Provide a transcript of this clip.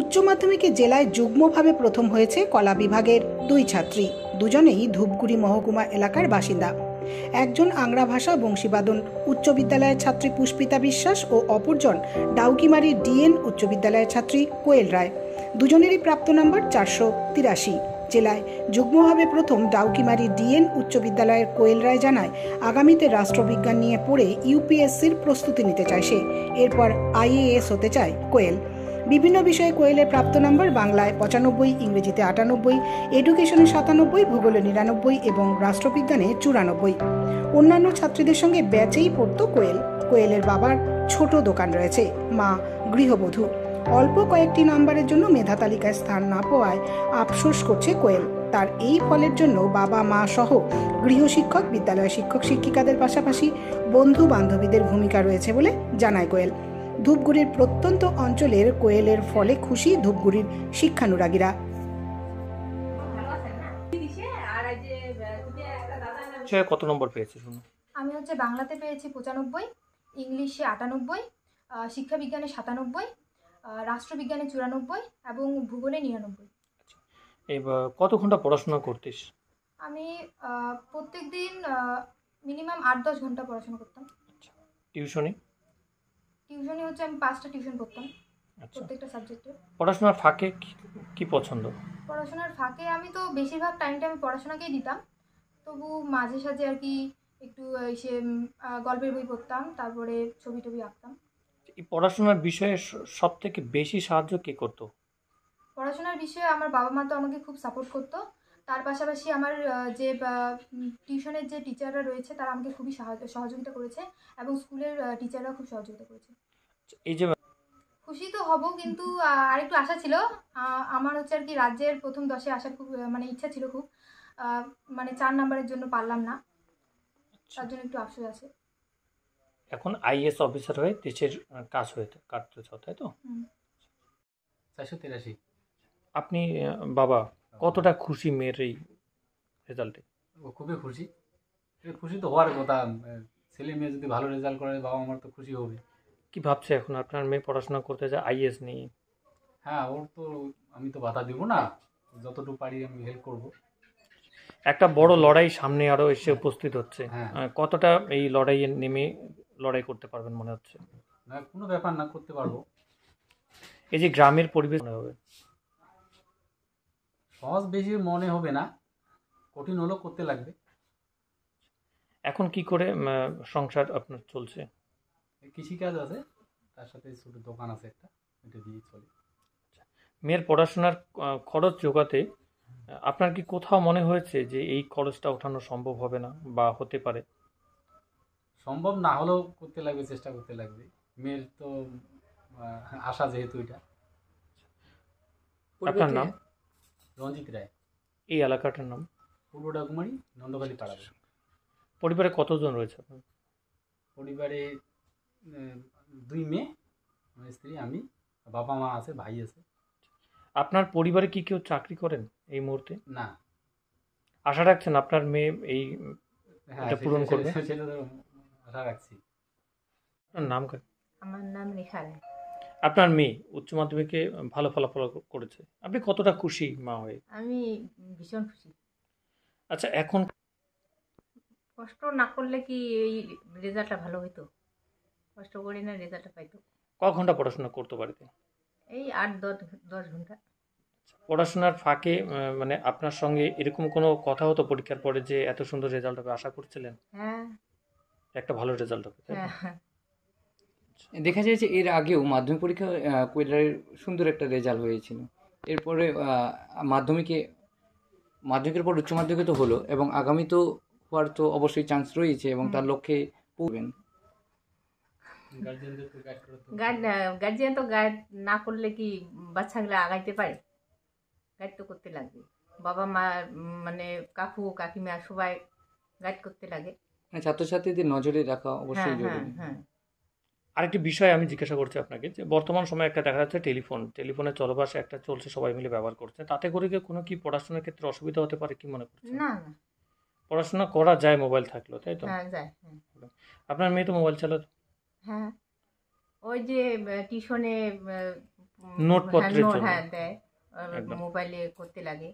উচ্চ মাধ্যমিকে জেলায় যুগ্মভাবে প্রথম হয়েছে কলা বিভাগের দুই ছাত্রী। দুজনেই ধূপগুড়ি মহকুমা এলাকার বাসিন্দা। একজন আংরা ভাষা বংশীবাদন উচ্চ বিদ্যালয়ের ছাত্রী পুষ্পিতা বিশ্বাস ও অপরজন ডাউকিমারি ডিএন উচ্চ বিদ্যালয়ের ছাত্রী কোয়েল রায়। দুজনেরই প্রাপ্ত নম্বর 483। জেলায় যুগ্মভাবে প্রথম ডাউকিমারি ডিএন উচ্চ বিদ্যালয়ের কোয়েল রায় জানায়, আগামীতে রাষ্ট্রবিজ্ঞান নিয়ে পড়ে ইউপিএসসির প্রস্তুতি নিতে চায় সে। এরপর আইএএস হতে চায় কোয়েল। বিভিন্ন বিষয়ে কোয়েলের প্রাপ্ত নম্বর বাংলায় 95, ইংরেজিতে 98, এডুকেশনে 97, ভূগোলে 99 এবং রাষ্ট্রবিজ্ঞানে 94। অন্যান্য ছাত্রীদের সঙ্গে ব্যাচেই পড়তো কোয়েল। কোয়েলের বাবার ছোট দোকান রয়েছে, মা গৃহবধূ। অল্প কয়েকটি নম্বরের জন্য মেধা তালিকায় স্থান না পাওয়ায় আফসোস করছে কোয়েল। তার এই ফলের জন্য বাবা মা সহ গৃহশিক্ষক, বিদ্যালয়ের শিক্ষক শিক্ষিকাদের পাশাপাশি বন্ধু বান্ধবীদের ভূমিকা রয়েছে বলে জানায় কোয়েল। ধূপগুড়ির প্রত্যন্ত অঞ্চলের কোয়েলের ফলে খুশি ধূপগুড়ির শিক্ষানুরাগীরা। কত নম্বর পেয়েছে শুনুন? আমি বাংলাতে পেয়েছি 95, ইংলিশে 98, শিক্ষাবিজ্ঞানে 97, রাষ্ট্রবিজ্ঞানে 94 এবং ভূগোলে 99। এবার কত ঘন্টা পড়াশোনা করতিস? আমি প্রত্যেক দিন মিনিমাম 8-10 ঘন্টা পড়াশোনা করতাম। টিউশনি আমি 5টা টিউশন করতাম প্রত্যেকটা সাবজেক্টে। পড়াশোনার ফাঁকে কি পছন্দ? পড়াশোনার ফাঁকে আমি তো বেশিরভাগ টাইমটা আমি পড়াশোনাকেই দিতাম, তবু মাঝে সাঝে আর কি একটু এসে গল্পের বই পড়তাম, তারপরে ছবি টবি আঁকতাম। এই পড়াশোনার বিষয়ে সব থেকে বেশি সাহায্য কে করতো? পড়াশোনার বিষয়ে আমার বাবা মা তো আমাকে খুব সাপোর্ট করতো। তার পাশাপাশি আমার যে টিউশনের যে টিচাররা রয়েছে তারা আমাকে খুবই সহযোগিতা করেছে এবং স্কুলের টিচাররাও খুব সহযোগিতা করেছে। এই যে খুশি তো হব, কিন্তু আরেকটু আশা ছিল। আমার আর কি রাজ্যের প্রথম 10-এ আসার খুব ইচ্ছা ছিল খুব, 4 নম্বরের জন্য পারলাম না, তার জন্য একটু আফসোস আছে। এখন আইএস অফিসার হয়ে দেশের কাজ কাটতে চাও, তাই তো? 483। আপনি বাবা কতটা খুশি মেয়ের এই রেজাল্টে? খুবই খুশি। খুশি তো হওয়ার কথা, ছেলে মেয়ে যদি ভালো রেজাল্ট করে বাবা আমার তো খুশি হবে। কি ভাবছে এখন আপনার মেয়ে পড়াশোনা করতে যায় আইএস নিয়ে? হ্যাঁ, ওর তো আমি তো বাধা দিব না, যতটুকু পারি আমি হেল্প করব। একটা বড় লড়াই সামনে আরো এসে উপস্থিত হচ্ছে। হ্যাঁ। কতটা এই লড়াইয়ে নেমে লড়াই করতে পারবেন মনে হচ্ছে? না, কোনো ব্যাপার না, করতে পারবো। এই যে গ্রামের পরিবেশ মনে হবে সহজ বেশি মনে হবে না, কঠিন হলেও করতে লাগবে। এখন কি করে সংসার আপনার চলছে? কৃষিকাজ আছে, তার সাথে ছোট দোকান আছে একটা, এটা দিয়ে চলে। মেয়ের পড়াশোনার খরচ জোগাতে আপনার কি কোথাও মনে হয়েছে যে এই খরচটা ওঠানো সম্ভব হবে না বা হতে পারে? সম্ভব না হলেও করতে লাগবে, চেষ্টা করতে লাগবে। মেয়ের তো আশা যেহেতু এটা। আপনার নাম? রঞ্জিত রায়। এই এলাকাটার নাম? পূর্ব ডাকুমারি, নন্দকালী পাড়া। পরিবারে কতজন রয়েছে আপনার? পরিবারে 2 মেয়ে, স্ত্রী, আমি, বাবা মা আছে, ভাই আছে। আপনার পরিবারে কি কেউ চাকরি করেন এই মুহূর্তে? না। আশা রাখছেন আপনার মেয়ে এই এটা পূরণ করবে? সেটা তো আশা রাখছি। আপনার নাম? আমার নাম রেখা রায়। আপনার মেয়ে উচ্চ মাধ্যমিকে ভালো ফলাফল করেছে, আপনি কতটা খুশি মা হয়ে? আমি ভীষণ খুশি। আচ্ছা, এখন কষ্ট না করলে কি এই রেজাল্টটা ভালো হইতো? কষ্ট করি না, রেজাল্টটা পাইতো। ক ঘন্টা পড়াশোনা করতে পারতে? এই 8-10 ঘন্টা। পড়াশোনার ফাঁকে মানে আপনার সঙ্গে এরকম কোনো কথা হতো পরীক্ষার পরে যে এত সুন্দর রেজাল্ট হবে, আশা করছিলেন? হ্যাঁ, একটা ভালো রেজাল্ট হবে? হ্যাঁ। দেখা যায় যে এর আগেও মাধ্যমিক পরীক্ষা কোয়েলের সুন্দর একটা রেজাল্ট হয়েছিল। এরপরে মাধ্যমিকের পর উচ্চ মাধ্যমিকে তো হলো, এবং আগামী তো হওয়ার তো অবশ্যই চান্স রয়েছে, এবং তার লক্ষ্যে পড়বেন। গার্জিয়ান তো গাইড না করলে কি বাচ্চাগুলো আগাইতে পারে? গাইড তো করতে লাগবে। বাবা মা কাকু কাকিমা সবাই গাইড করতে লাগে। ছাত্রছাত্রীদের নজরে রাখা অবশ্যই জরুরি। হ্যাঁ। আরেকটি বিষয় আমি জিজ্ঞাসা করছি আপনাকে, যে বর্তমান সময়ে একটা দেখা যাচ্ছে টেলিফোনের চলবাসে একটা চলছে, সবাই মিলে ব্যবহার করছে, তাতে করে কি কোনো কি পড়াশোনার ক্ষেত্রে অসুবিধা হতে পারে কি মনে করছেন? না, পড়াশোনা করা যায় মোবাইল থাকলেও, তাই তো? হ্যাঁ, যায়। আপনার মেয়ে তো মোবাইল চালাতো? হ্যাঁ, ওই যে টিউশনে নোটপত্রের জন্য। হ্যাঁ দেয়, একদম। মোবাইলে করতে লাগে।